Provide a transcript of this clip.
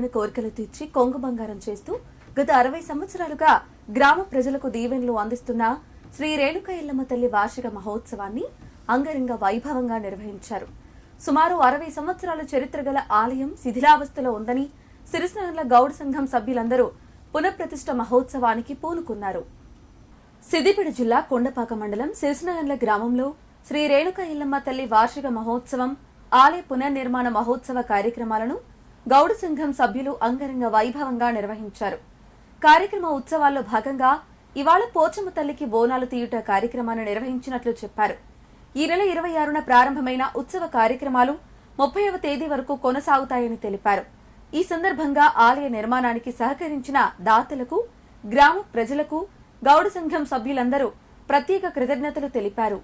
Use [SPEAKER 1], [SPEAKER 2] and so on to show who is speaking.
[SPEAKER 1] తీరని కోరికలు తీర్చి కొంగు బంగారం చేస్తూ గత 60 సంవత్సరాలుగా గ్రామ ప్రజలకు దీవెనలు అందిస్తున్న శ్రీ రేణుక ఎల్లమ్మ తల్లి వార్షిక మహోత్సవాన్ని అంగరంగ వైభవంగా నిర్వహించారు. సుమారు 60 సంవత్సరాల చరిత్ర గల ఆలయం శిథిలావస్థలో ఉందని సిరిసినగర్ల గౌడ సంఘం సభ్యులందరూ పునఃప్రతిష్ఠ మహోత్సవానికి పూనుకున్నారు. సిద్దిపేట జిల్లా కొండపాక మండలం సిరిసినగర్ల గ్రామంలో శ్రీ రేణుక ఎల్లమ్మ తల్లి వార్షిక మహోత్సవం, ఆలయ పునర్నిర్మాణ మహోత్సవ కార్యక్రమాలను గౌడ సంఘం సభ్యులు అంగరంగ వైభవంగా నిర్వహించారు. కార్యక్రమ ఉత్సవాల్లో భాగంగా ఇవాళ పోచమ్మ తల్లికి బోనాలు తీయుట కార్యక్రమాన్ని నిర్వహించినట్లు చెప్పారు. ఈ నెల 26న ప్రారంభమైన ఉత్సవ కార్యక్రమాలు 30వ తేదీ వరకు కొనసాగుతాయని తెలిపారు. ఈ సందర్భంగా ఆలయ నిర్మాణానికి సహకరించిన దాతలకు, గ్రామ ప్రజలకు గౌడ సంఘం సభ్యులందరూ ప్రత్యేక కృతజ్ఞతలు తెలిపారు.